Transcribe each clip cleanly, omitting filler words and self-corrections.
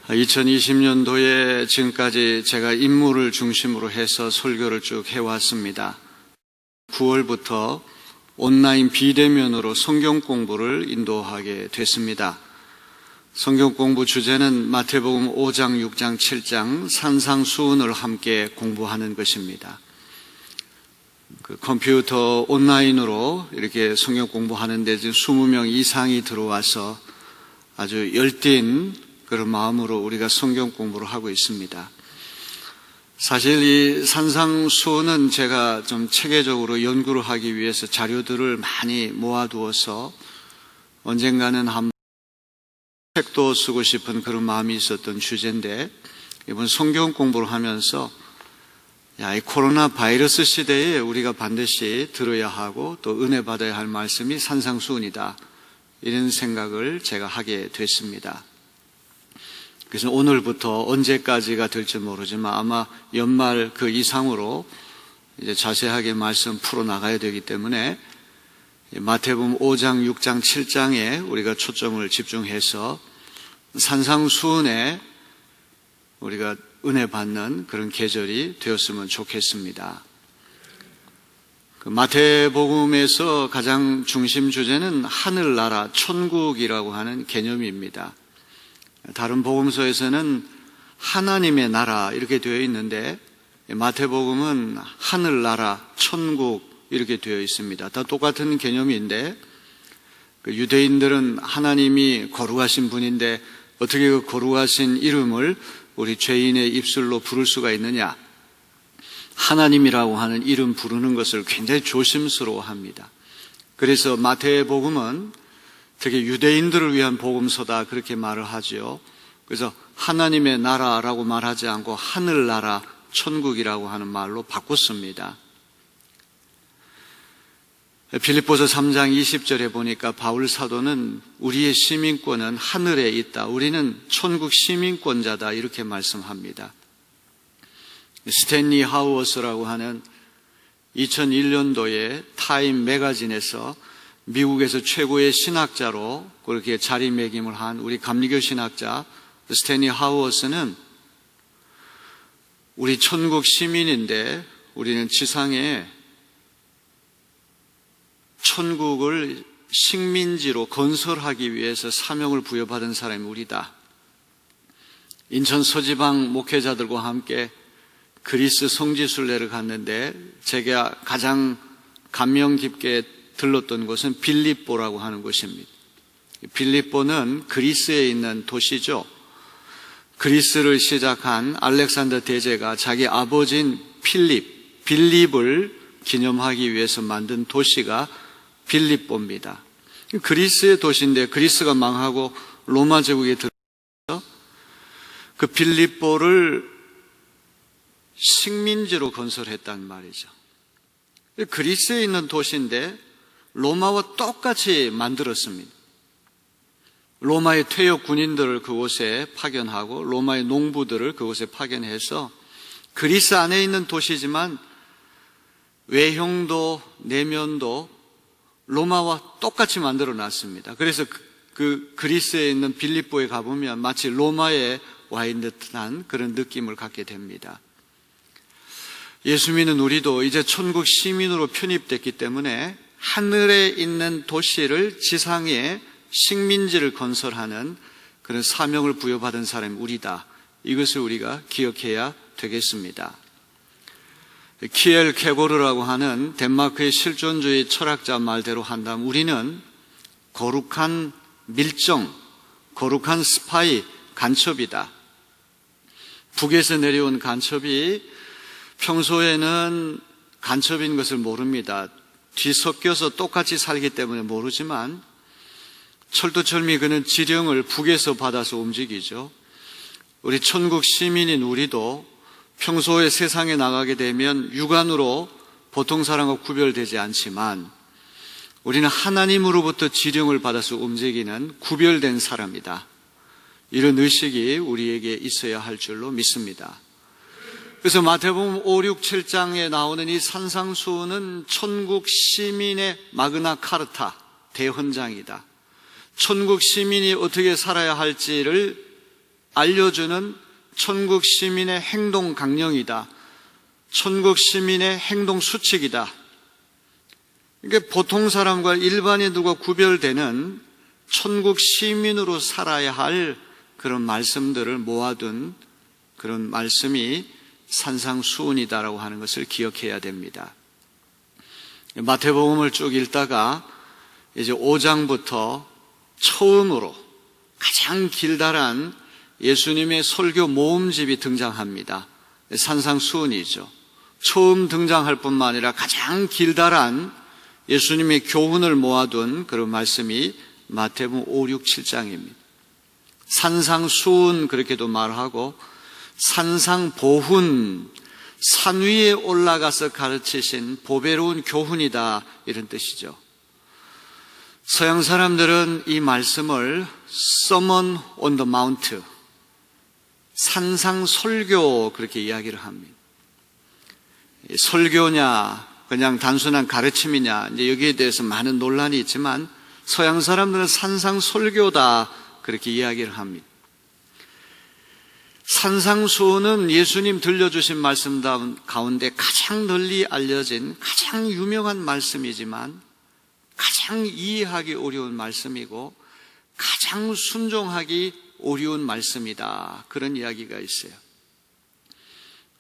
2020년도에 지금까지 제가 인물을 중심으로 해서 설교를 쭉 해왔습니다. 9월부터 온라인 비대면으로 성경 공부를 인도하게 됐습니다. 성경 공부 주제는 마태복음 5장, 6장, 7장 산상수훈을 함께 공부하는 것입니다. 컴퓨터 온라인으로 이렇게 성경 공부하는데 지금 20명 이상이 들어와서 아주 열띤 그런 마음으로 우리가 성경 공부를 하고 있습니다. 사실 이 산상수훈은 제가 좀 체계적으로 연구를 하기 위해서 자료들을 많이 모아두어서 언젠가는 한 책도 쓰고 싶은 그런 마음이 있었던 주제인데, 이번 성경 공부를 하면서 이 코로나 바이러스 시대에 우리가 반드시 들어야 하고 또 은혜 받아야 할 말씀이 산상수훈이다, 이런 생각을 제가 하게 됐습니다. 그래서 오늘부터 언제까지가 될지 모르지만 아마 연말 그 이상으로 이제 자세하게 말씀 풀어나가야 되기 때문에 마태복음 5장, 6장, 7장에 우리가 초점을 집중해서 산상수훈에 우리가 은혜 받는 그런 계절이 되었으면 좋겠습니다. 마태복음에서 가장 중심 주제는 하늘나라, 천국이라고 하는 개념입니다. 다른 복음서에서는 하나님의 나라 이렇게 되어 있는데 마태복음은 하늘나라, 천국 이렇게 되어 있습니다. 다 똑같은 개념인데 유대인들은 하나님이 거룩하신 분인데 어떻게 그 거룩하신 이름을 우리 죄인의 입술로 부를 수가 있느냐, 하나님이라고 하는 이름 부르는 것을 굉장히 조심스러워합니다. 그래서 마태복음은 특히 유대인들을 위한 복음서다 그렇게 말을 하죠. 그래서 하나님의 나라라고 말하지 않고 하늘나라, 천국이라고 하는 말로 바꿨습니다. 빌립보서 3장 20절에 보니까 바울 사도는 우리의 시민권은 하늘에 있다, 우리는 천국 시민권자다, 이렇게 말씀합니다. 스탠리 하우어스라고 하는 2001년도에 타임 매거진에서 미국에서 최고의 신학자로 그렇게 자리매김을 한 우리 감리교 신학자 스탠리 하우어스는 우리 천국 시민인데 우리는 지상에 천국을 식민지로 건설하기 위해서 사명을 부여받은 사람이 우리다. 인천 서지방 목회자들과 함께 그리스 성지순례를 갔는데 제가 가장 감명 깊게 들렀던 곳은 빌립보라고 하는 곳입니다. 빌립보는 그리스에 있는 도시죠. 그리스를 시작한 알렉산더 대제가 자기 아버지인 빌립을 기념하기 위해서 만든 도시가 빌립보입니다. 그리스의 도시인데 그리스가 망하고 로마 제국에 들어서 그 빌립보를 식민지로 건설했단 말이죠. 그리스에 있는 도시인데 로마와 똑같이 만들었습니다. 로마의 퇴역 군인들을 그곳에 파견하고 로마의 농부들을 그곳에 파견해서 그리스 안에 있는 도시지만 외형도 내면도 로마와 똑같이 만들어 놨습니다. 그래서 그 그리스에 있는 빌립보에 가보면 마치 로마에 와 있는 듯한 그런 느낌을 갖게 됩니다. 예수 믿는 우리도 이제 천국 시민으로 편입됐기 때문에 하늘에 있는 도시를 지상에 식민지를 건설하는 그런 사명을 부여받은 사람이 우리다. 이것을 우리가 기억해야 되겠습니다. 키엘 케고르라고 하는 덴마크의 실존주의 철학자 말대로 한다면 우리는 거룩한 밀정, 거룩한 스파이, 간첩이다. 북에서 내려온 간첩이 평소에는 간첩인 것을 모릅니다. 뒤섞여서 똑같이 살기 때문에 모르지만 철두철미 그는 지령을 북에서 받아서 움직이죠. 우리 천국 시민인 우리도 평소에 세상에 나가게 되면 육안으로 보통 사람과 구별되지 않지만 우리는 하나님으로부터 지령을 받아서 움직이는 구별된 사람이다. 이런 의식이 우리에게 있어야 할 줄로 믿습니다. 그래서 마태복음 5, 6, 7장에 나오는 이 산상수훈은 천국 시민의 마그나 카르타, 대헌장이다. 천국 시민이 어떻게 살아야 할지를 알려주는 천국 시민의 행동 강령이다. 천국 시민의 행동 수칙이다. 이게 보통 사람과 일반인들과 구별되는 천국 시민으로 살아야 할 그런 말씀들을 모아둔 그런 말씀이 산상수훈이다라고 하는 것을 기억해야 됩니다. 마태복음을 쭉 읽다가 이제 5장부터 처음으로 가장 길다란 예수님의 설교 모음집이 등장합니다. 산상수훈이죠. 처음 등장할 뿐만 아니라 가장 길다란 예수님의 교훈을 모아둔 그런 말씀이 마태복음 5, 6, 7장입니다. 산상수훈 그렇게도 말하고 산상보훈, 산 위에 올라가서 가르치신 보배로운 교훈이다 이런 뜻이죠. 서양 사람들은 이 말씀을 Sermon on the Mount, 산상설교 그렇게 이야기를 합니다. 설교냐 그냥 단순한 가르침이냐 이제 여기에 대해서 많은 논란이 있지만 서양 사람들은 산상설교다 그렇게 이야기를 합니다. 산상수훈은 예수님 들려주신 말씀 가운데 가장 널리 알려진 가장 유명한 말씀이지만 가장 이해하기 어려운 말씀이고 가장 순종하기 어려운 말씀이다. 그런 이야기가 있어요.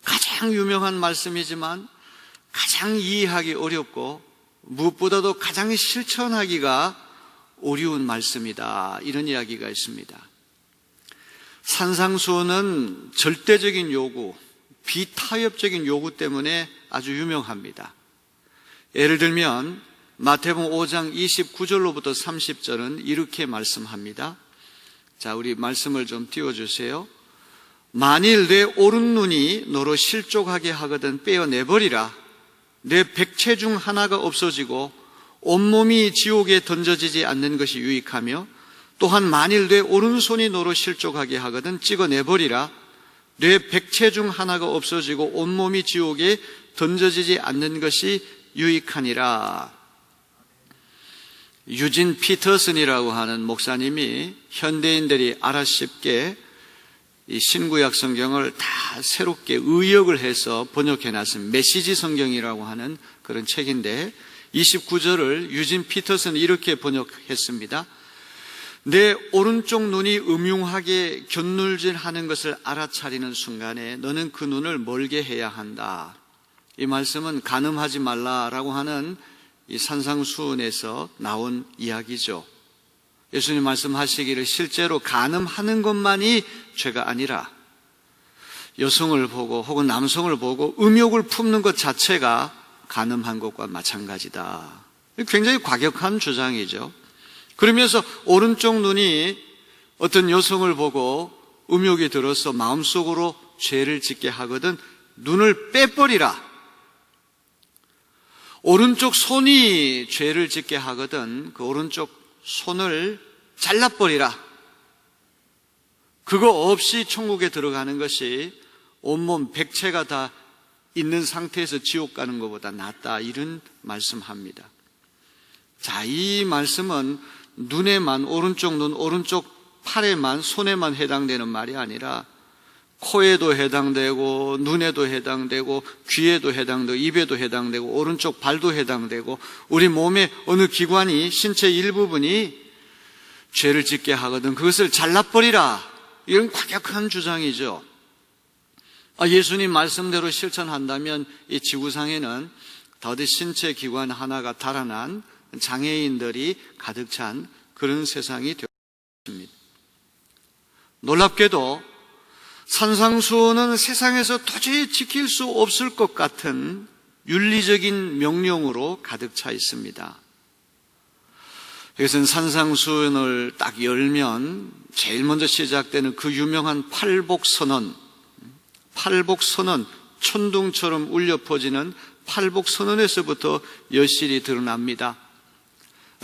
가장 유명한 말씀이지만 가장 이해하기 어렵고 무엇보다도 가장 실천하기가 어려운 말씀이다. 이런 이야기가 있습니다. 산상수훈은 절대적인 요구, 비타협적인 요구 때문에 아주 유명합니다. 예를 들면 마태복음 5장 29절로부터 30절은 이렇게 말씀합니다. 자, 우리 말씀을 좀 띄워주세요. 만일 내 오른 눈이 너로 실족하게 하거든 떼어내버리라. 내 백체 중 하나가 없어지고 온몸이 지옥에 던져지지 않는 것이 유익하며 또한 만일 내 오른손이 너로 실족하게 하거든 찍어내버리라. 내 백체 중 하나가 없어지고 온몸이 지옥에 던져지지 않는 것이 유익하니라. 유진 피터슨이라고 하는 목사님이 현대인들이 알아 쉽게 이 신구약 성경을 다 새롭게 의역을 해서 번역해놨은 메시지 성경이라고 하는 그런 책인데 29절을 유진 피터슨은 이렇게 번역했습니다. 내 오른쪽 눈이 음흉하게 곁눈질하는 것을 알아차리는 순간에 너는 그 눈을 멀게 해야 한다. 이 말씀은 간음하지 말라라고 하는 이 산상수훈에서 나온 이야기죠. 예수님 말씀하시기를 실제로 간음하는 것만이 죄가 아니라 여성을 보고 혹은 남성을 보고 음욕을 품는 것 자체가 간음한 것과 마찬가지다. 굉장히 과격한 주장이죠. 그러면서 오른쪽 눈이 어떤 여성을 보고 음욕이 들어서 마음속으로 죄를 짓게 하거든 눈을 빼버리라. 오른쪽 손이 죄를 짓게 하거든 그 오른쪽 손을 잘라버리라. 그거 없이 천국에 들어가는 것이 온몸 백체가 다 있는 상태에서 지옥 가는 것보다 낫다. 이런 말씀합니다. 자, 이 말씀은 눈에만, 오른쪽 눈, 오른쪽 팔에만, 손에만 해당되는 말이 아니라 코에도 해당되고 눈에도 해당되고 귀에도 해당되고 입에도 해당되고 오른쪽 발도 해당되고 우리 몸의 어느 기관이 신체 일부분이 죄를 짓게 하거든 그것을 잘라버리라. 이런 과격한 주장이죠. 예수님 말씀대로 실천한다면 이 지구상에는 더디 신체 기관 하나가 달아난 장애인들이 가득 찬 그런 세상이 되었습니다. 놀랍게도 산상수훈은 세상에서 도저히 지킬 수 없을 것 같은 윤리적인 명령으로 가득 차 있습니다. 이것은 산상수훈을 딱 열면 제일 먼저 시작되는 그 유명한 팔복선언, 천둥처럼 울려 퍼지는 팔복선언에서부터 여실히 드러납니다.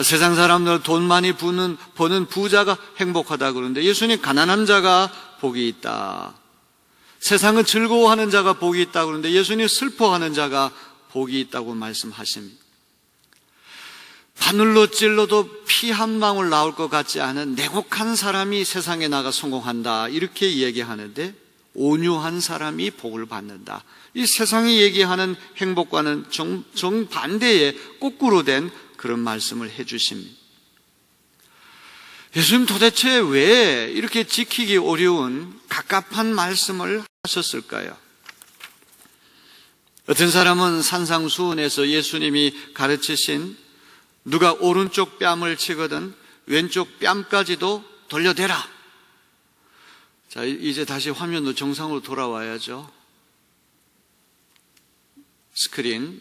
세상 사람들 돈 많이 버는 부자가 행복하다 그러는데 예수님 가난한 자가 복이 있다. 세상을 즐거워하는 자가 복이 있다 그러는데 예수님 슬퍼하는 자가 복이 있다고 말씀하십니다. 바늘로 찔러도 피 한 방울 나올 것 같지 않은 냉혹한 사람이 세상에 나가 성공한다, 이렇게 이야기하는데 온유한 사람이 복을 받는다. 이 세상이 얘기하는 행복과는 정반대의 거꾸로 된 그런 말씀을 해주십니다. 예수님 도대체 왜 이렇게 지키기 어려운 갑갑한 말씀을 하셨을까요? 어떤 사람은 산상수훈에서 예수님이 가르치신 누가 오른쪽 뺨을 치거든 왼쪽 뺨까지도 돌려대라. 자, 이제 다시 화면도 정상으로 돌아와야죠. 스크린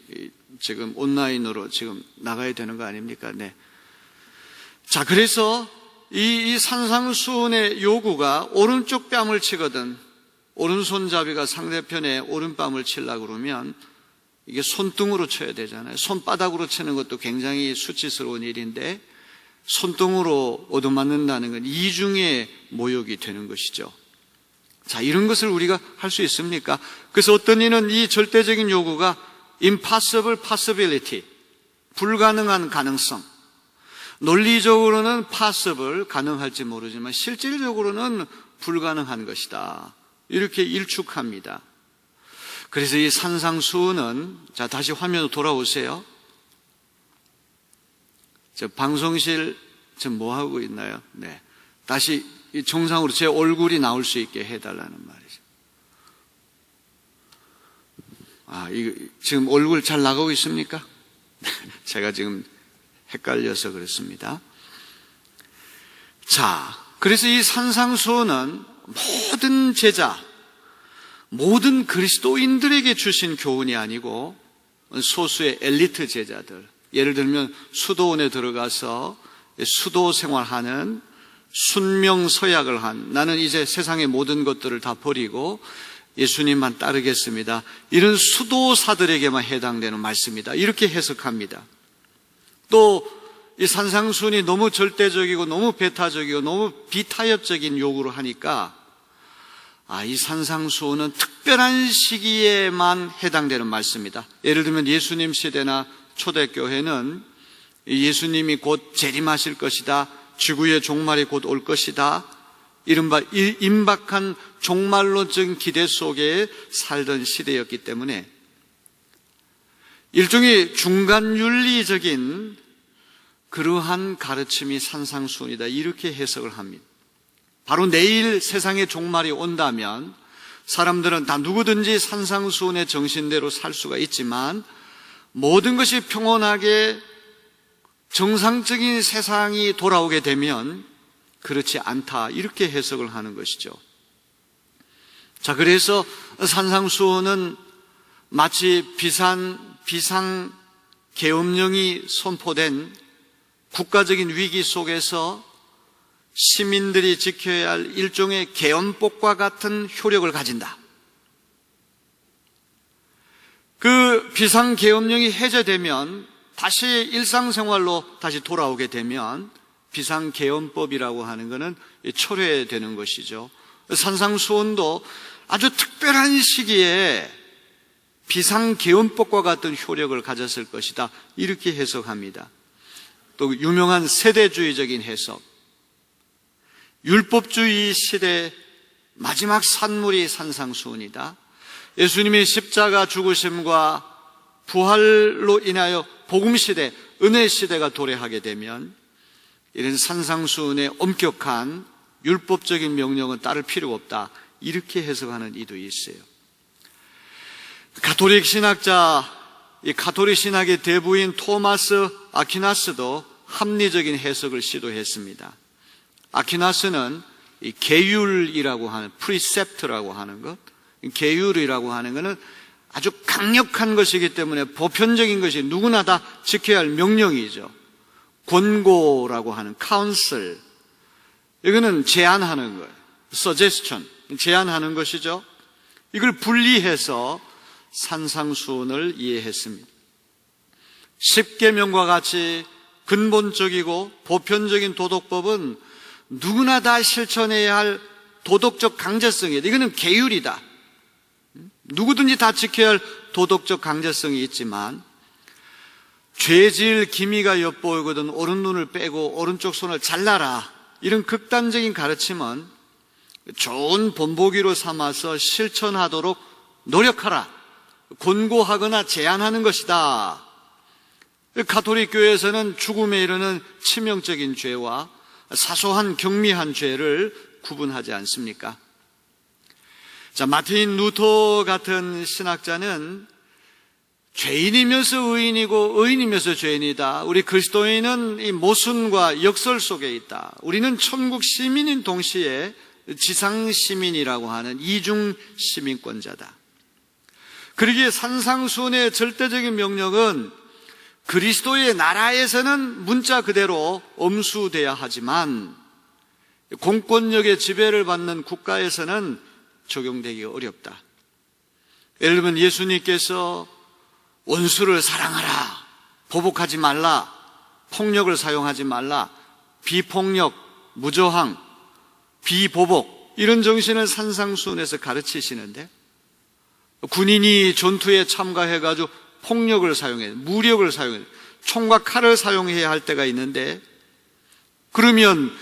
지금 온라인으로 지금 나가야 되는 거 아닙니까? 네. 자, 그래서 이 산상수훈의 요구가 오른쪽 뺨을 치거든 오른손잡이가 상대편의 오른뺨을 치려고 그러면 이게 손등으로 쳐야 되잖아요. 손바닥으로 치는 것도 굉장히 수치스러운 일인데 손등으로 얻어맞는다는 건 이중의 모욕이 되는 것이죠. 자, 이런 것을 우리가 할 수 있습니까? 그래서 어떤 이는 이 절대적인 요구가 impossible possibility, 불가능한 가능성, 논리적으로는 possible, 가능할지 모르지만 실질적으로는 불가능한 것이다, 이렇게 일축합니다. 그래서 이 산상수훈은, 자, 다시 화면으로 돌아오세요. 저 방송실 지금 뭐 하고 있나요? 네. 다시 정상으로 제 얼굴이 나올 수 있게 해달라는 말이죠. 이거 지금 얼굴 잘 나가고 있습니까? 제가 지금 헷갈려서 그렇습니다. 자, 그래서 이 산상수훈은 모든 제자, 모든 그리스도인들에게 주신 교훈이 아니고 소수의 엘리트 제자들, 예를 들면 수도원에 들어가서 수도 생활하는 순명서약을 한, 나는 이제 세상의 모든 것들을 다 버리고 예수님만 따르겠습니다, 이런 수도사들에게만 해당되는 말씀이다, 이렇게 해석합니다. 또 이 산상수훈이 너무 절대적이고 너무 배타적이고 너무 비타협적인 요구를 하니까 이 산상수훈은 특별한 시기에만 해당되는 말씀이다. 예를 들면 예수님 시대나 초대교회는 예수님이 곧 재림하실 것이다, 지구의 종말이 곧 올 것이다, 이른바 임박한 종말론적인 기대 속에 살던 시대였기 때문에 일종의 중간윤리적인 그러한 가르침이 산상수훈이다, 이렇게 해석을 합니다. 바로 내일 세상의 종말이 온다면 사람들은 다 누구든지 산상수훈의 정신대로 살 수가 있지만 모든 것이 평온하게 정상적인 세상이 돌아오게 되면 그렇지 않다, 이렇게 해석을 하는 것이죠. 자, 그래서 산상수훈은 마치 비상계엄령이 선포된 국가적인 위기 속에서 시민들이 지켜야 할 일종의 계엄법과 같은 효력을 가진다. 그 비상계엄령이 해제되면 다시 일상생활로 다시 돌아오게 되면 비상계엄법이라고 하는 것은 철회되는 것이죠. 산상수훈도 아주 특별한 시기에 비상계엄법과 같은 효력을 가졌을 것이다, 이렇게 해석합니다. 또 유명한 세대주의적인 해석, 율법주의 시대 마지막 산물이 산상수훈이다. 예수님의 십자가 죽으심과 부활로 인하여 복음시대, 은혜시대가 도래하게 되면 이런 산상수훈의 엄격한 율법적인 명령은 따를 필요가 없다, 이렇게 해석하는 이도 있어요. 가톨릭 신학자, 이 가톨릭 신학의 대부인 토마스 아퀴나스도 합리적인 해석을 시도했습니다. 아퀴나스는 이 계율이라고 하는, 프리셉트라고 하는 것, 계율이라고 하는 것은 아주 강력한 것이기 때문에 보편적인 것이 누구나 다 지켜야 할 명령이죠. 권고라고 하는 카운슬, 이거는 제안하는 거예요. suggestion, 제안하는 것이죠. 이걸 분리해서 산상수훈을 이해했습니다. 십계명과 같이 근본적이고 보편적인 도덕법은 누구나 다 실천해야 할 도덕적 강제성이다. 이거는 계율이다. 누구든지 다 지켜야 할 도덕적 강제성이 있지만 죄질 기미가 엿보이거든 오른 눈을 빼고 오른쪽 손을 잘라라, 이런 극단적인 가르침은 좋은 본보기로 삼아서 실천하도록 노력하라, 권고하거나 제안하는 것이다. 가톨릭 교회에서는 죽음에 이르는 치명적인 죄와 사소한 경미한 죄를 구분하지 않습니까? 자, 마틴 루터 같은 신학자는 죄인이면서 의인이고 의인이면서 죄인이다. 우리 그리스도인은 이 모순과 역설 속에 있다. 우리는 천국 시민인 동시에 지상 시민이라고 하는 이중 시민권자다. 그러기에 산상수훈의 절대적인 명령은 그리스도의 나라에서는 문자 그대로 엄수돼야 하지만 공권력의 지배를 받는 국가에서는 적용되기 어렵다. 예를 들면 예수님께서 원수를 사랑하라, 보복하지 말라, 폭력을 사용하지 말라, 비폭력, 무저항, 비보복, 이런 정신을 산상수훈에서 가르치시는데, 군인이 전투에 참가해가지고 폭력을 사용해, 무력을 사용해, 총과 칼을 사용해야 할 때가 있는데, 그러면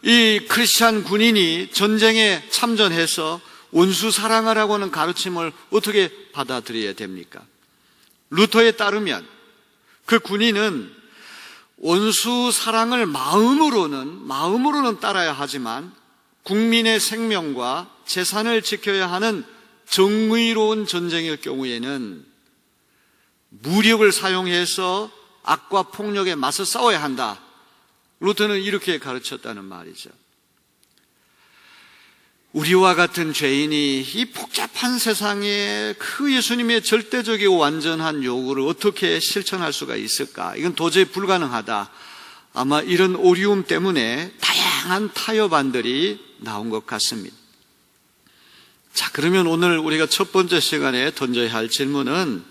이 크리스찬 군인이 전쟁에 참전해서 원수 사랑하라고 하는 가르침을 어떻게 받아들여야 됩니까? 루터에 따르면 그 군인은 원수 사랑을 마음으로는 따라야 하지만 국민의 생명과 재산을 지켜야 하는 정의로운 전쟁일 경우에는 무력을 사용해서 악과 폭력에 맞서 싸워야 한다. 루터는 이렇게 가르쳤다는 말이죠. 우리와 같은 죄인이 이 복잡한 세상에 그 예수님의 절대적이고 완전한 요구를 어떻게 실천할 수가 있을까? 이건 도저히 불가능하다. 아마 이런 어려움 때문에 다양한 타협안들이 나온 것 같습니다. 자, 그러면 오늘 우리가 첫 번째 시간에 던져야 할 질문은,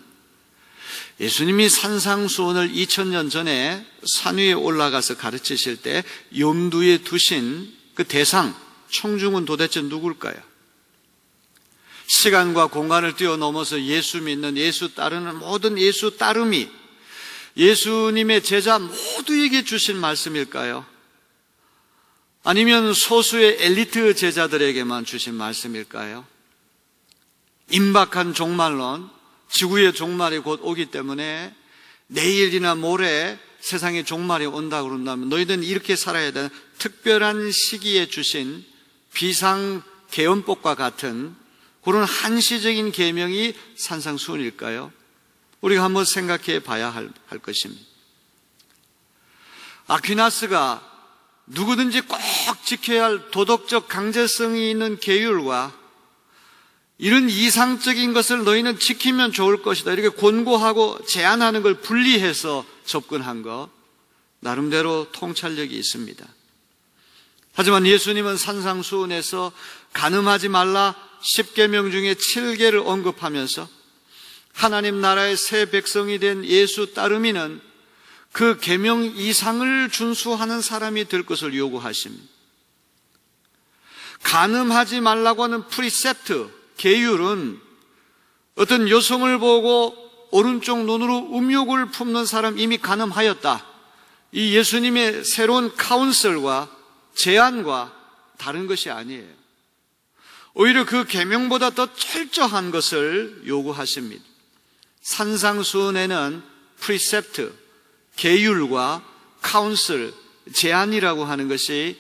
예수님이 산상수훈을 2000년 전에 산 위에 올라가서 가르치실 때 염두에 두신 그 대상, 청중은 도대체 누굴까요? 시간과 공간을 뛰어넘어서 예수 믿는, 예수 따르는 모든 예수 따름이 예수님의 제자 모두에게 주신 말씀일까요? 아니면 소수의 엘리트 제자들에게만 주신 말씀일까요? 임박한 종말론, 지구의 종말이 곧 오기 때문에 내일이나 모레 세상의 종말이 온다 그런다면 너희들은 이렇게 살아야 되는 특별한 시기에 주신 비상계엄법과 같은 그런 한시적인 계명이 산상수훈일까요? 우리가 한번 생각해 봐야 할 것입니다. 아퀴나스가 누구든지 꼭 지켜야 할 도덕적 강제성이 있는 계율과 이런 이상적인 것을 너희는 지키면 좋을 것이다, 이렇게 권고하고 제안하는 걸 분리해서 접근한 것, 나름대로 통찰력이 있습니다. 하지만 예수님은 산상수훈에서 간음하지 말라 10계명 중에 7개를 언급하면서 하나님 나라의 새 백성이 된 예수 따르미는 그 계명 이상을 준수하는 사람이 될 것을 요구하십니다. 간음하지 말라고 하는 프리셉트, 계율은 어떤 여성을 보고 오른쪽 눈으로 음욕을 품는 사람 이미 간음하였다, 이 예수님의 새로운 카운슬과 제안과 다른 것이 아니에요. 오히려 그 계명보다 더 철저한 것을 요구하십니다. 산상수훈에는 프리셉트, 계율과 카운슬, 제안이라고 하는 것이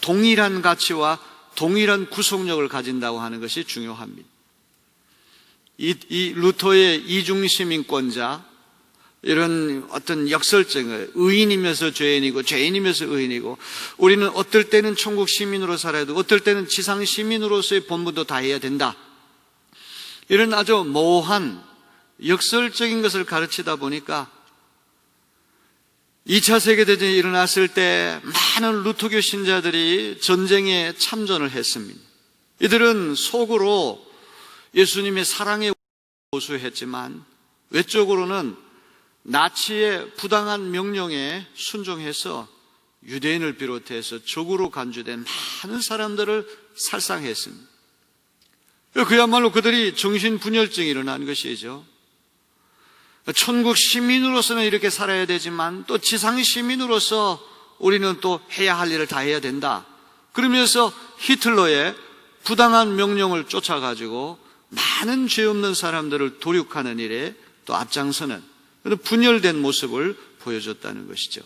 동일한 가치와 동일한 구속력을 가진다고 하는 것이 중요합니다. 이 루터의 이중시민권자, 이런 어떤 역설적인 의인이면서 죄인이고 죄인이면서 의인이고, 우리는 어떨 때는 천국 시민으로 살아야 되고 어떨 때는 지상 시민으로서의 본분도 다해야 된다, 이런 아주 모호한 역설적인 것을 가르치다 보니까 2차 세계대전이 일어났을 때 많은 루터교 신자들이 전쟁에 참전을 했습니다. 이들은 속으로 예수님의 사랑에 고수했지만 외적으로는 나치의 부당한 명령에 순종해서 유대인을 비롯해서 적으로 간주된 많은 사람들을 살상했습니다. 그야말로 그들이 정신분열증이 일어난 것이죠. 천국 시민으로서는 이렇게 살아야 되지만 또 지상 시민으로서 우리는 또 해야 할 일을 다 해야 된다. 그러면서 히틀러의 부당한 명령을 쫓아가지고 많은 죄 없는 사람들을 도륙하는 일에 또 앞장서는 그런 분열된 모습을 보여줬다는 것이죠.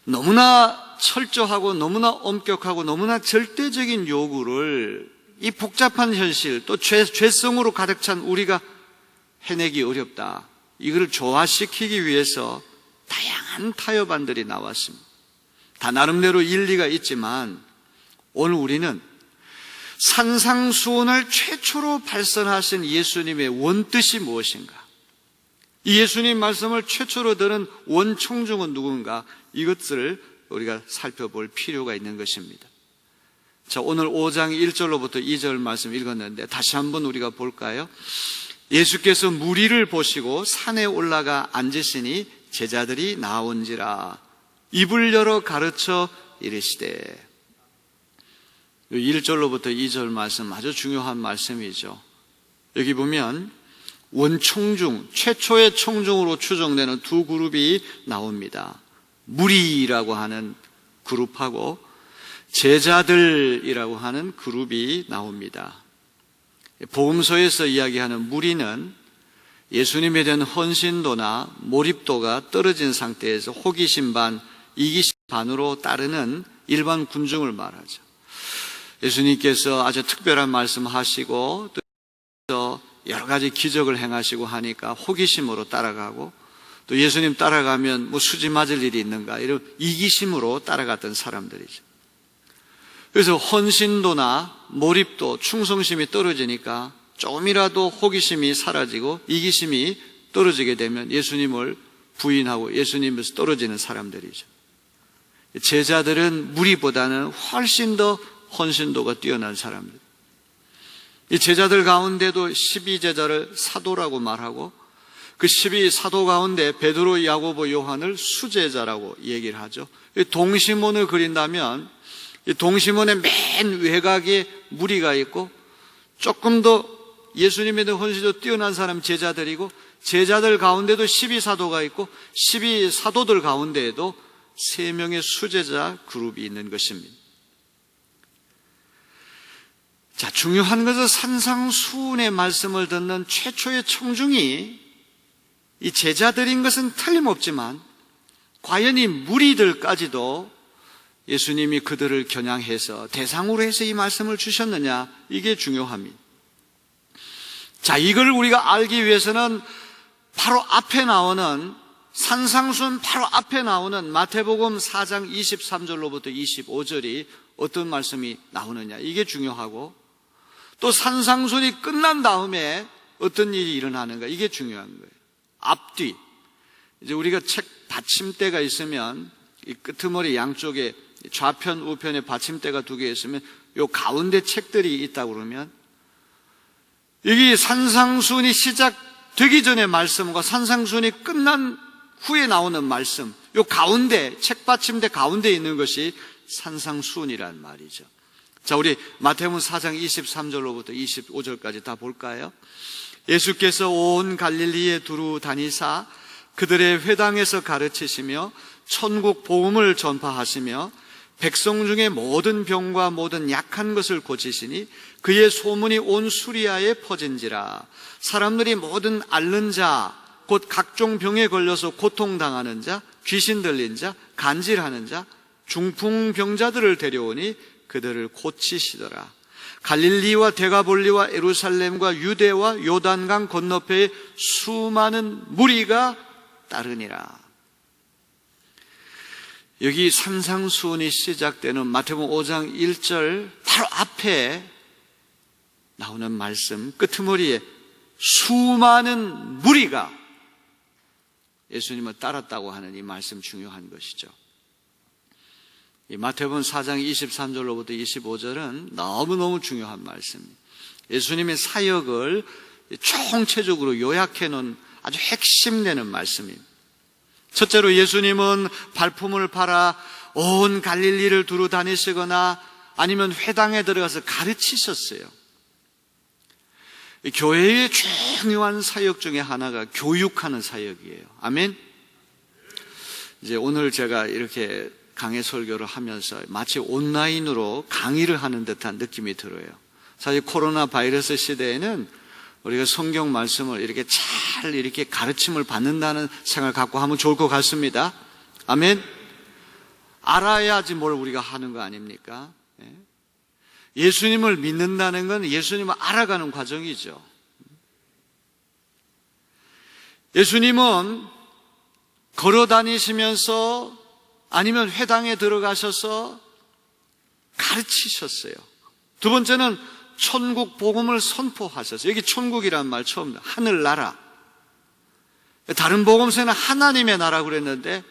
너무나 철저하고 너무나 엄격하고 너무나 절대적인 요구를 이 복잡한 현실 또 죄성으로 가득 찬 우리가 해내기 어렵다. 이걸 조화시키기 위해서 다양한 타협안들이 나왔습니다. 다 나름대로 일리가 있지만 오늘 우리는 산상수훈을 최초로 발선하신 예수님의 원뜻이 무엇인가? 이 예수님 말씀을 최초로 들은 원청중은 누군가? 이것을 우리가 살펴볼 필요가 있는 것입니다. 자, 오늘 5장 1절로부터 2절 말씀 읽었는데 다시 한번 우리가 볼까요? 예수께서 무리를 보시고 산에 올라가 앉으시니 제자들이 나온지라 입을 열어 가르쳐 이르시되 1절로부터 2절 말씀 아주 중요한 말씀이죠. 여기 보면 원청중, 최초의 청중으로 추정되는 두 그룹이 나옵니다. 무리라고 하는 그룹하고 제자들이라고 하는 그룹이 나옵니다. 복음서에서 이야기하는 무리는 예수님에 대한 헌신도나 몰입도가 떨어진 상태에서 호기심 반, 이기심 반으로 따르는 일반 군중을 말하죠. 예수님께서 아주 특별한 말씀하시고 또 여러 가지 기적을 행하시고 하니까 호기심으로 따라가고 또 예수님 따라가면 뭐 수지 맞을 일이 있는가 이런 이기심으로 따라갔던 사람들이죠. 그래서 헌신도나 몰입도, 충성심이 떨어지니까 조금이라도 호기심이 사라지고 이기심이 떨어지게 되면 예수님을 부인하고 예수님에서 떨어지는 사람들이죠. 제자들은 무리보다는 훨씬 더 헌신도가 뛰어난 사람들. 이 제자들 가운데도 12제자를 사도라고 말하고 그 12사도 가운데 베드로, 야고보, 요한을 수제자라고 얘기를 하죠. 동심원을 그린다면 이 동심원의 맨 외곽에 무리가 있고 조금 더 예수님에 대한 헌신도 뛰어난 사람 제자들이고 제자들 가운데도 12사도가 있고 12사도들 가운데에도 3명의 수제자 그룹이 있는 것입니다. 자, 중요한 것은 산상수훈의 말씀을 듣는 최초의 청중이 이 제자들인 것은 틀림없지만 과연 이 무리들까지도 예수님이 그들을 겨냥해서 대상으로 해서 이 말씀을 주셨느냐, 이게 중요합니다. 자, 이걸 우리가 알기 위해서는 바로 앞에 나오는 산상수훈 바로 앞에 나오는 마태복음 4장 23절로부터 25절이 어떤 말씀이 나오느냐, 이게 중요하고 또 산상수훈이 끝난 다음에 어떤 일이 일어나는가, 이게 중요한 거예요. 앞뒤. 이제 우리가 책 받침대가 있으면 이 끄트머리 양쪽에 좌편 우편에 받침대가 2개 있으면 요 가운데 책들이 있다고 그러면 여기 산상수훈이 시작되기 전의 말씀과 산상수훈이 끝난 후에 나오는 말씀, 요 가운데 책 받침대 가운데 있는 것이 산상수훈이란 말이죠. 자, 우리 마태복음 4장 23절로부터 25절까지 다 볼까요? 예수께서 온 갈릴리에 두루 다니사 그들의 회당에서 가르치시며 천국 복음을 전파하시며 백성 중에 모든 병과 모든 약한 것을 고치시니 그의 소문이 온 수리아에 퍼진지라. 사람들이 모든 앓는 자, 곧 각종 병에 걸려서 고통당하는 자, 귀신 들린 자, 간질하는 자, 중풍병자들을 데려오니 그들을 고치시더라. 갈릴리와 데가볼리와 예루살렘과 유대와 요단강 건너편에 수많은 무리가 따르니라. 여기 산상수훈이 시작되는 마태복음 5장 1절 바로 앞에 나오는 말씀 끄트머리에 수많은 무리가 예수님을 따랐다고 하는 이 말씀 중요한 것이죠. 이 마태복음 4장 23절로부터 25절은 너무너무 중요한 말씀입니다. 예수님의 사역을 총체적으로 요약해 놓은 아주 핵심되는 말씀입니다. 첫째로 예수님은 발품을 팔아 온 갈릴리를 두루 다니시거나 아니면 회당에 들어가서 가르치셨어요. 교회의 중요한 사역 중에 하나가 교육하는 사역이에요. 아멘. 이제 오늘 제가 이렇게 강해 설교를 하면서 마치 온라인으로 강의를 하는 듯한 느낌이 들어요. 사실 코로나 바이러스 시대에는 우리가 성경 말씀을 이렇게 잘 이렇게 가르침을 받는다는 생각을 갖고 하면 좋을 것 같습니다. 아멘. 알아야지 뭘 우리가 하는 거 아닙니까? 예수님을 믿는다는 건 예수님을 알아가는 과정이죠. 예수님은 걸어 다니시면서 아니면 회당에 들어가셔서 가르치셨어요. 두 번째는 천국 복음을 선포하셨어요. 여기 천국이란 말 처음, 하늘나라. 다른 복음서에는 하나님의 나라 그랬는데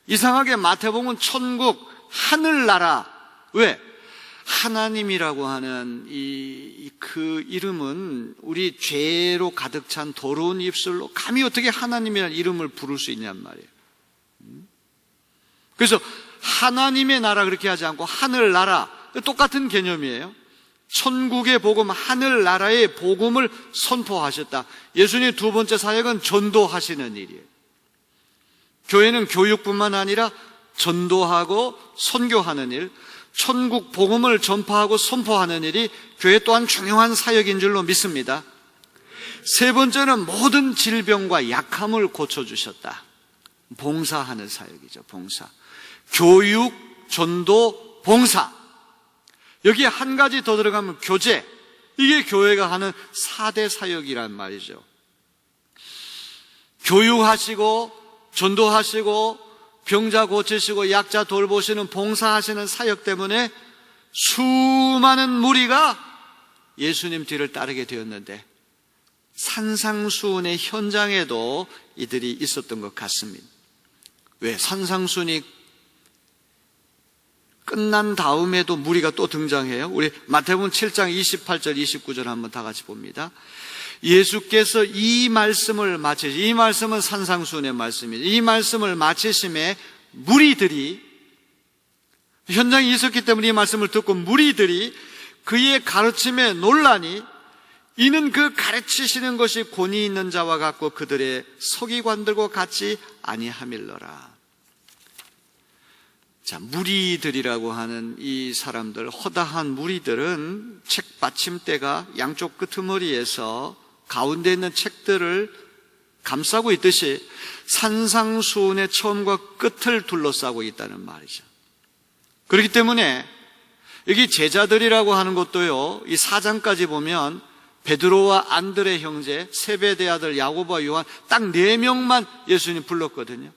이상하게 마태복음은 천국, 하늘나라. 왜? 하나님이라고 하는 그 이름은 우리 죄로 가득 찬 더러운 입술로 감히 어떻게 하나님이라는 이름을 부를 수 있냔 말이에요. 그래서 하나님의 나라 그렇게 하지 않고 하늘나라, 똑같은 개념이에요. 천국의 복음, 하늘나라의 복음을 선포하셨다. 예수님의 두 번째 사역은 전도하시는 일이에요. 교회는 교육뿐만 아니라 전도하고 선교하는 일, 천국 복음을 전파하고 선포하는 일이 교회 또한 중요한 사역인 줄로 믿습니다. 세 번째는 모든 질병과 약함을 고쳐주셨다. 봉사하는 사역이죠. 봉사. 교육, 전도, 봉사. 여기에 한 가지 더 들어가면 교제. 이게 교회가 하는 4대 사역이란 말이죠. 교육하시고 전도하시고 병자 고치시고 약자 돌보시는 봉사하시는 사역 때문에 수많은 무리가 예수님 뒤를 따르게 되었는데 산상수훈의 현장에도 이들이 있었던 것 같습니다. 왜? 산상수훈이 끝난 다음에도 무리가 또 등장해요. 우리 마태복음 7장 28절 29절 한번 다 같이 봅니다. 예수께서 이 말씀을 마치시, 이 말씀은 산상수훈의 말씀이죠. 이 말씀을 마치심에 무리들이 현장에 있었기 때문에 이 말씀을 듣고 무리들이 그의 가르침에 놀라니 이는 그 가르치시는 것이 권위 있는 자와 같고 그들의 서기관들과 같이 아니함일러라. 자, 무리들이라고 하는 이 사람들, 허다한 무리들은 책 받침대가 양쪽 끄트머리에서 가운데 있는 책들을 감싸고 있듯이 산상수훈의 처음과 끝을 둘러싸고 있다는 말이죠. 그렇기 때문에 여기 제자들이라고 하는 것도요, 이 4장까지 보면 베드로와 안드레 형제, 세베대 아들 야고보와 요한 딱 4명만 예수님 불렀거든요.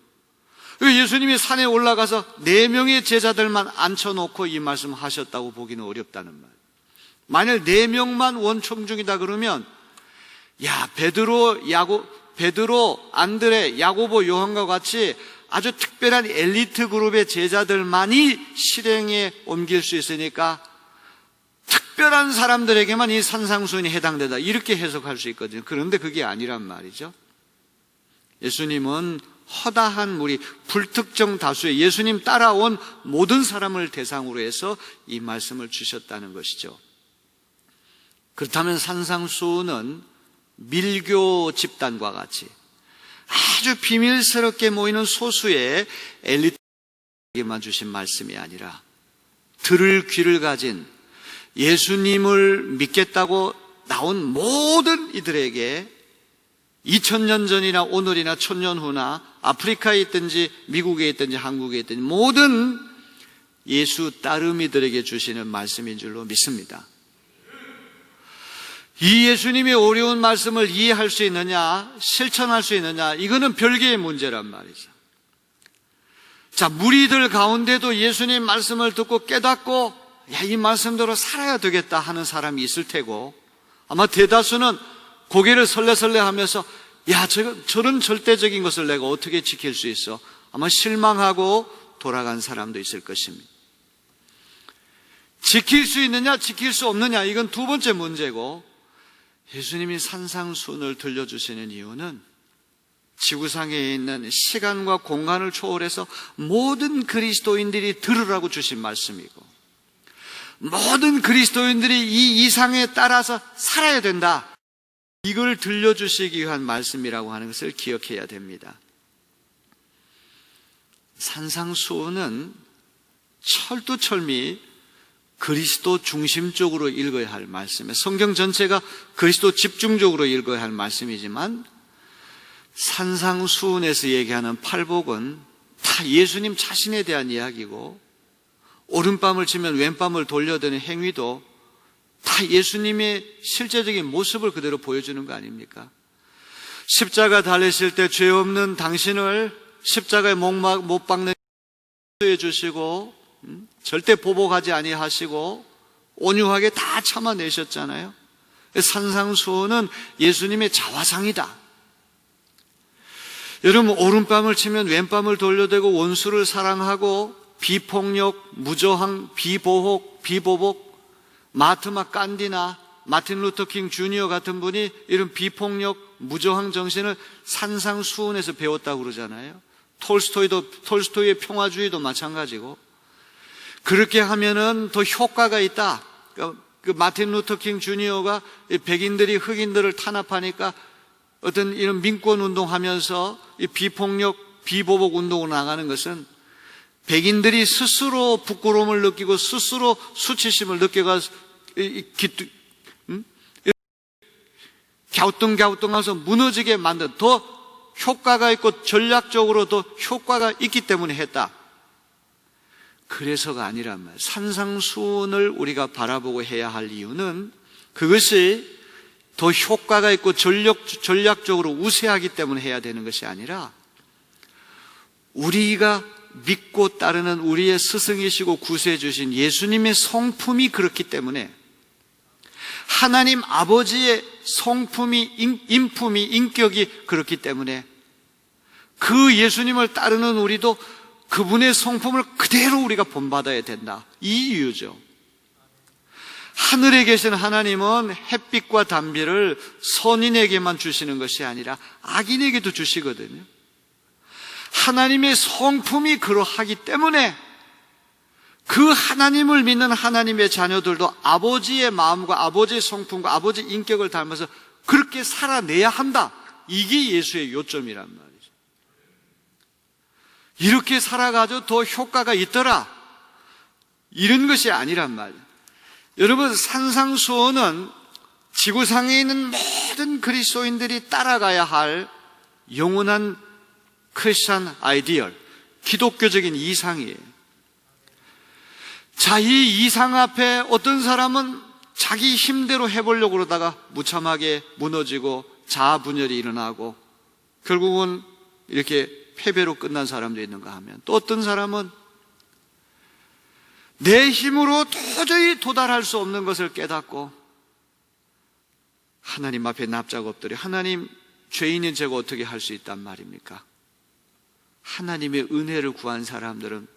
예수님이 산에 올라가서 4명의 제자들만 앉혀놓고 이 말씀 하셨다고 보기는 어렵다는 말. 만일 4명만 원청중이다 그러면 야, 베드로, 안드레, 야고보, 요한과 같이 아주 특별한 엘리트 그룹의 제자들만이 실행에 옮길 수 있으니까 특별한 사람들에게만 이 산상수훈이 해당된다. 이렇게 해석할 수 있거든요. 그런데 그게 아니란 말이죠. 예수님은 허다한 무리, 불특정 다수의 예수님 따라온 모든 사람을 대상으로 해서 이 말씀을 주셨다는 것이죠. 그렇다면 산상수훈은 밀교 집단과 같이 아주 비밀스럽게 모이는 소수의 엘리트에게만 주신 말씀이 아니라 들을 귀를 가진 예수님을 믿겠다고 나온 모든 이들에게 2000년 전이나 오늘이나 1000년 후나 아프리카에 있든지 미국에 있든지 한국에 있든지 모든 예수 따르미들에게 주시는 말씀인 줄로 믿습니다. 이 예수님의 어려운 말씀을 이해할 수 있느냐, 실천할 수 있느냐, 이거는 별개의 문제란 말이죠. 자, 무리들 가운데도 예수님 말씀을 듣고 깨닫고 야, 이 말씀대로 살아야 되겠다 하는 사람이 있을 테고 아마 대다수는 고개를 설레설레 하면서 야, 저런 절대적인 것을 내가 어떻게 지킬 수 있어? 아마 실망하고 돌아간 사람도 있을 것입니다. 지킬 수 있느냐, 지킬 수 없느냐, 이건 두 번째 문제고 예수님이 산상수훈을 들려주시는 이유는 지구상에 있는 시간과 공간을 초월해서 모든 그리스도인들이 들으라고 주신 말씀이고 모든 그리스도인들이 이 이상에 따라서 살아야 된다. 이걸 들려주시기 위한 말씀이라고 하는 것을 기억해야 됩니다. 산상수훈은 철두철미 그리스도 중심적으로 읽어야 할 말씀이에요. 성경 전체가 그리스도 집중적으로 읽어야 할 말씀이지만 산상수훈에서 얘기하는 팔복은 다 예수님 자신에 대한 이야기고, 오른밤을 치면 왼밤을 돌려드는 행위도 다 예수님의 실제적인 모습을 그대로 보여주는 거 아닙니까? 십자가 달리실 때 죄 없는 당신을 십자가에 못 박는 해 주시고, 절대 보복하지 아니하시고 온유하게 다 참아내셨잖아요. 산상수훈은 예수님의 자화상이다. 여러분, 오른밤을 치면 왼밤을 돌려대고 원수를 사랑하고 비폭력, 무저항, 비보복, 마트마 깐디나 마틴 루터킹 주니어 같은 분이 이런 비폭력, 무저항 정신을 산상수훈에서 배웠다고 그러잖아요. 톨스토이의 평화주의도 마찬가지고, 그렇게 하면은 더 효과가 있다. 그 마틴 루터킹 주니어가 백인들이 흑인들을 탄압하니까 어떤 이런 민권 운동하면서 이 비폭력, 비보복 운동으로 나가는 것은 백인들이 스스로 부끄러움을 느끼고 스스로 수치심을 느껴가서 갸우뚱갸우뚱하면서 무너지게 만든, 더 효과가 있고 전략적으로 더 효과가 있기 때문에 했다. 그래서가 아니란 말이에요. 산상수훈을 우리가 바라보고 해야 할 이유는 그것이 더 효과가 있고 전략적으로 우세하기 때문에 해야 되는 것이 아니라, 우리가 믿고 따르는 우리의 스승이시고 구세해 주신 예수님의 성품이 그렇기 때문에, 하나님 아버지의 성품이, 인품이, 인격이 그렇기 때문에 그 예수님을 따르는 우리도 그분의 성품을 그대로 우리가 본받아야 된다. 이 이유죠. 하늘에 계신 하나님은 햇빛과 단비를 선인에게만 주시는 것이 아니라 악인에게도 주시거든요. 하나님의 성품이 그러하기 때문에 그 하나님을 믿는 하나님의 자녀들도 아버지의 마음과 아버지의 성품과 아버지의 인격을 닮아서 그렇게 살아내야 한다. 이게 예수의 요점이란 말이죠. 이렇게 살아가지고 더 효과가 있더라, 이런 것이 아니란 말이에요. 여러분, 산상수훈은 지구상에 있는 모든 그리스도인들이 따라가야 할 영원한 크리스천 아이디얼, 기독교적인 이상이에요. 자, 이 이상 앞에 어떤 사람은 자기 힘대로 해보려고 그러다가 무참하게 무너지고 자아분열이 일어나고 결국은 이렇게 패배로 끝난 사람도 있는가 하면, 또 어떤 사람은 내 힘으로 도저히 도달할 수 없는 것을 깨닫고 하나님 앞에 납작 엎드려, 하나님, 죄인인 제가 어떻게 할 수 있단 말입니까? 하나님의 은혜를 구한 사람들은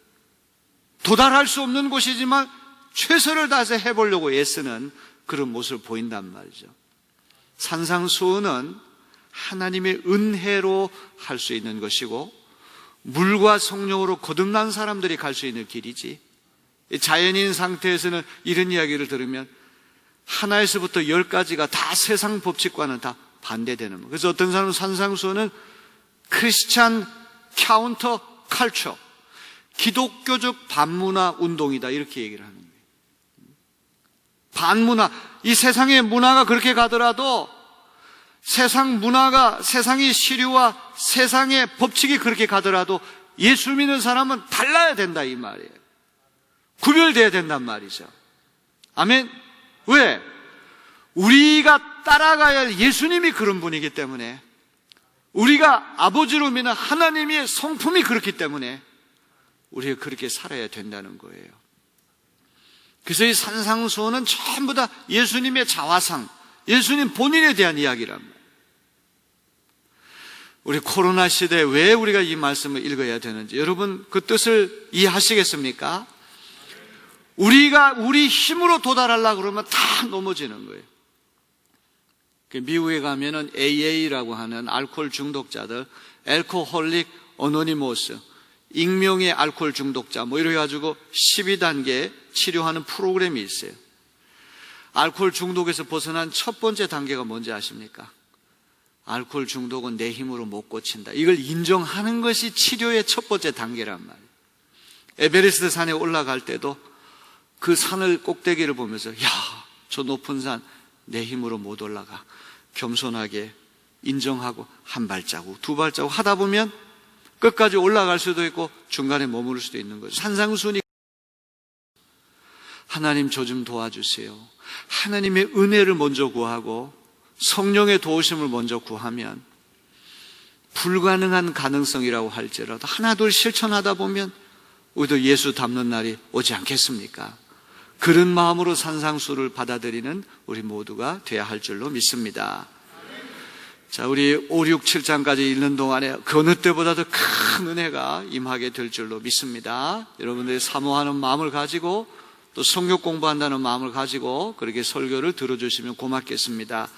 도달할 수 없는 곳이지만 최선을 다해서 해보려고 애쓰는 그런 모습을 보인단 말이죠. 산상수훈은 하나님의 은혜로 할 수 있는 것이고, 물과 성령으로 거듭난 사람들이 갈 수 있는 길이지, 자연인 상태에서는 이런 이야기를 들으면 하나에서부터 10가지가 다 세상 법칙과는 다 반대되는 거예요. 그래서 어떤 사람은 산상수훈은 크리스찬 카운터 칼처, 기독교적 반문화 운동이다, 이렇게 얘기를 하는 거예요. 반문화, 이 세상의 문화가 그렇게 가더라도 세상 문화가, 세상의 시류와 세상의 법칙이 그렇게 가더라도 예수 믿는 사람은 달라야 된다, 이 말이에요. 구별돼야 된단 말이죠. 아멘. 왜? 우리가 따라가야 할 예수님이 그런 분이기 때문에, 우리가 아버지로 믿는 하나님의 성품이 그렇기 때문에 우리가 그렇게 살아야 된다는 거예요. 그래서 이 산상수훈은 전부 다 예수님의 자화상, 예수님 본인에 대한 이야기란 말이에요. 우리 코로나 시대에 왜 우리가 이 말씀을 읽어야 되는지 여러분 그 뜻을 이해하시겠습니까? 우리가 우리 힘으로 도달하려고 그러면 다 넘어지는 거예요. 미국에 가면은 AA라고 하는 알코올 중독자들, 알코홀릭 어노니머스, 익명의 알코올 중독자, 뭐 이래 가지고 12단계 치료하는 프로그램이 있어요. 알코올 중독에서 벗어난 첫 번째 단계가 뭔지 아십니까? 알코올 중독은 내 힘으로 못 고친다. 이걸 인정하는 것이 치료의 첫 번째 단계란 말이에요. 에베레스트 산에 올라갈 때도 그 산을 꼭대기를 보면서 저 높은 산 내 힘으로 못 올라가. 겸손하게 인정하고 한 발자국, 두 발자국 하다 보면 끝까지 올라갈 수도 있고 중간에 머무를 수도 있는 거죠. 산상순이. 하나님 저 좀 도와주세요. 하나님의 은혜를 먼저 구하고 성령의 도우심을 먼저 구하면 불가능한 가능성이라고 할지라도 하나둘 실천하다 보면 우리도 예수 닮는 날이 오지 않겠습니까? 그런 마음으로 산상수를 받아들이는 우리 모두가 돼야 할 줄로 믿습니다. 자, 우리 5, 6, 7장까지 읽는 동안에 그 어느 때보다도 큰 은혜가 임하게 될 줄로 믿습니다. 여러분들이 사모하는 마음을 가지고 또 성경 공부한다는 마음을 가지고 그렇게 설교를 들어주시면 고맙겠습니다.